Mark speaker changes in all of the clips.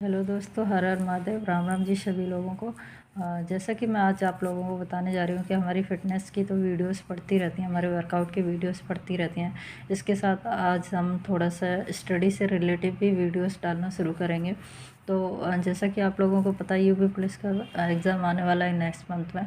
Speaker 1: Hello दोस्तों, हर हर महादेव, राम राम जी सभी लोगों को। जैसा कि मैं आज आप लोगों को बताने जा रही हूँ कि हमारी फ़िटनेस की तो वीडियोस पड़ती रहती हैं, हमारे वर्कआउट की वीडियोस पड़ती रहती हैं। इसके साथ आज हम थोड़ा सा स्टडी से रिलेटिव भी वीडियोस डालना शुरू करेंगे। तो जैसा कि आप लोगों को पता है, यूपी पुलिस का एग्ज़ाम आने वाला है नेक्स्ट मंथ में।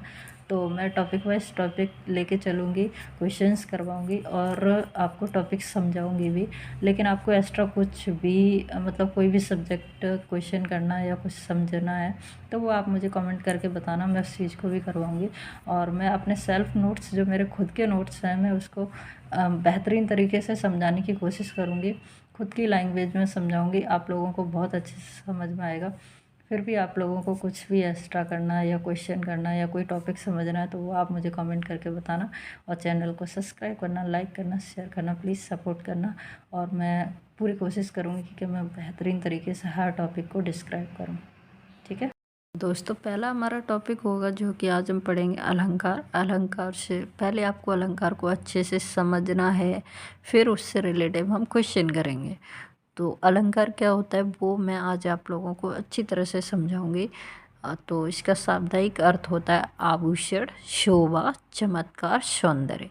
Speaker 1: तो मैं टॉपिक वाइज टॉपिक लेके चलूँगी, क्वेश्चंस करवाऊँगी और आपको टॉपिक समझाऊँगी भी। लेकिन आपको एक्स्ट्रा कुछ भी मतलब कोई भी सब्जेक्ट क्वेश्चन करना है या कुछ समझना है तो वो आप मुझे कमेंट करके बताना, मैं उस चीज़ को भी करवाऊँगी। और मैं अपने सेल्फ नोट्स, जो मेरे खुद के नोट्स हैं, मैं उसको बेहतरीन तरीके से समझाने की कोशिश करूँगी, खुद की लैंग्वेज में समझाऊँगी। आप लोगों को बहुत अच्छे से समझ में आएगा। फिर भी आप लोगों को कुछ भी एक्स्ट्रा करना है या क्वेश्चन करना है या कोई टॉपिक समझना है तो वो आप मुझे कमेंट करके बताना। और चैनल को सब्सक्राइब करना, लाइक करना, शेयर करना, प्लीज़ सपोर्ट करना। और मैं पूरी कोशिश करूँगी कि मैं बेहतरीन तरीके से हर टॉपिक को डिस्क्राइब करूँ। ठीक है दोस्तों, पहला हमारा टॉपिक होगा जो कि आज हम पढ़ेंगे अलंकार। अलंकार से पहले आपको अलंकार को अच्छे से समझना है, फिर उससे रिलेटिव हम क्वेश्चन करेंगे। तो अलंकार क्या होता है वो मैं आज आप लोगों को अच्छी तरह से समझाऊंगी। तो इसका शाब्दिक अर्थ होता है आभूषण, शोभा, चमत्कार, सौंदर्य।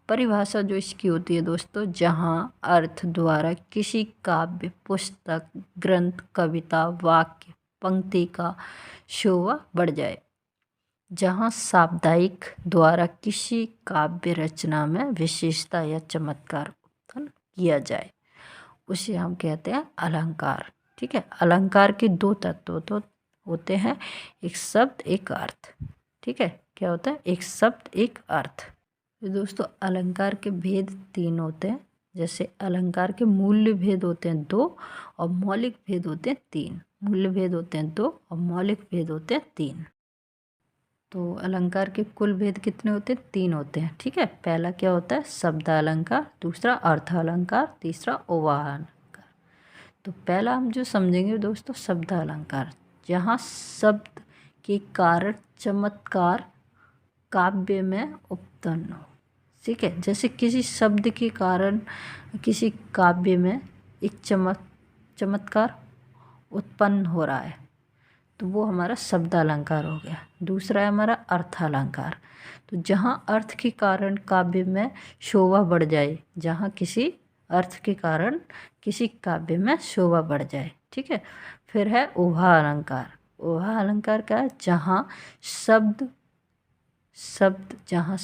Speaker 1: परिभाषा जो इसकी होती है दोस्तों, जहाँ अर्थ द्वारा किसी काव्य, पुस्तक, ग्रंथ, कविता, वाक्य, पंक्ति का शोभा बढ़ जाए। जहाँ साप्ताहिक द्वारा किसी काव्य रचना में विशेषता या चमत्कार उत्पन्न किया जाए, उसे हम कहते हैं अलंकार। ठीक है, अलंकार के दो तत्व तो होते हैं, एक शब्द, एक अर्थ। ठीक है, क्या होता है? एक शब्द, एक अर्थ। तो दोस्तों, अलंकार के भेद तीन होते हैं। जैसे अलंकार के मूल्य भेद होते हैं दो और मौलिक भेद होते हैं तीन। मूल्य भेद होते हैं दो और मौलिक भेद होते हैं तीन। तो अलंकार के कुल भेद कितने होते हैं? तीन होते हैं। ठीक है, पहला क्या होता है? शब्द अलंकार, दूसरा अर्थ अलंकार, तीसरा उवाहन। तो पहला हम जो समझेंगे दोस्तों, शब्द अलंकार, जहाँ शब्द के कारण चमत्कार काव्य में उत्पन्न हो। ठीक है, जैसे किसी शब्द के कारण किसी काव्य में एक चमत्कार उत्पन्न हो रहा है तो वो हमारा शब्द अलंकार हो गया। दूसरा है हमारा अर्थ अलंकार। तो जहाँ अर्थ के कारण काव्य में शोभा बढ़ जाए, जहाँ किसी अर्थ के कारण किसी काव्य में शोभा बढ़ जाए। ठीक है, फिर है उभा अलंकार। उभा अलंकार क्या है? जहाँ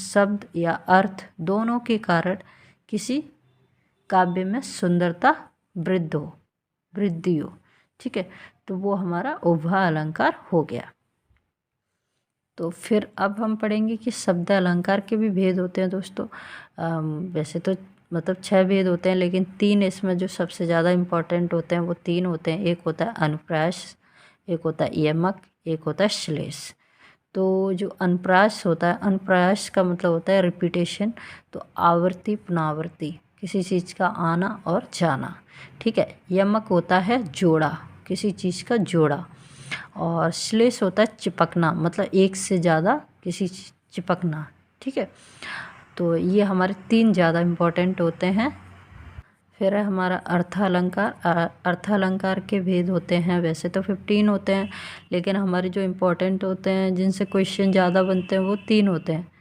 Speaker 1: शब्द या अर्थ दोनों के कारण किसी काव्य में सुंदरता वृद्धि हो। ठीक है, तो वो हमारा उभा अलंकार हो गया। तो फिर अब हम पढ़ेंगे कि शब्द अलंकार के भी भेद होते हैं दोस्तों। वैसे तो मतलब 6 भेद होते हैं, लेकिन 3 इसमें जो सबसे ज़्यादा इम्पोर्टेंट होते हैं वो 3 होते हैं। एक होता है अनुप्रास, एक होता है यमक, एक होता है श्लेष। तो जो अनुप्रास होता है, अनुप्रास का मतलब होता है रिपीटेशन। तो आवृत्ति, पुनरावृत्ति, किसी चीज़ का आना और जाना। ठीक है, यमक होता है जोड़ा, किसी चीज़ का जोड़ा। और श्लेष होता है चिपकना, मतलब एक से ज़्यादा किसी चिपकना। ठीक है, तो ये हमारे 3 ज़्यादा इम्पोर्टेंट होते हैं। फिर है हमारा अर्थ अलंकार। अर्थ अलंकार के भेद होते हैं, वैसे तो 15 होते हैं, लेकिन हमारे जो इम्पोर्टेंट होते हैं, जिनसे क्वेश्चन ज़्यादा बनते हैं, वो 3 होते हैं।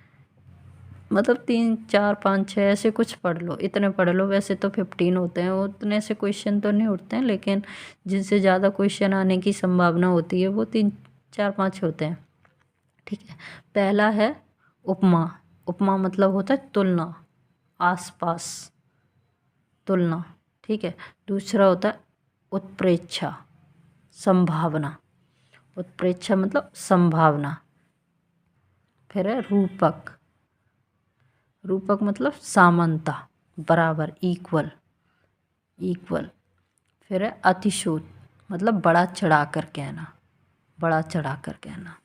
Speaker 1: मतलब 3, 4, 5, 6 ऐसे कुछ पढ़ लो, इतने पढ़ लो। वैसे तो 15 होते हैं, उतने से क्वेश्चन तो नहीं उठते हैं, लेकिन जिनसे ज़्यादा क्वेश्चन आने की संभावना होती है वो 3, 4, 5 होते हैं। ठीक है, पहला है उपमा। उपमा मतलब होता है तुलना, आसपास, तुलना। ठीक है, दूसरा होता है उत्प्रेक्षा, संभावना। उत्प्रेक्षा मतलब संभावना। फिर है रूपक। रूपक मतलब समानता, बराबर, इक्वल। फिर है अतिशोत, मतलब बड़ा चढ़ा कर कहना, बड़ा चढ़ा कर कहना।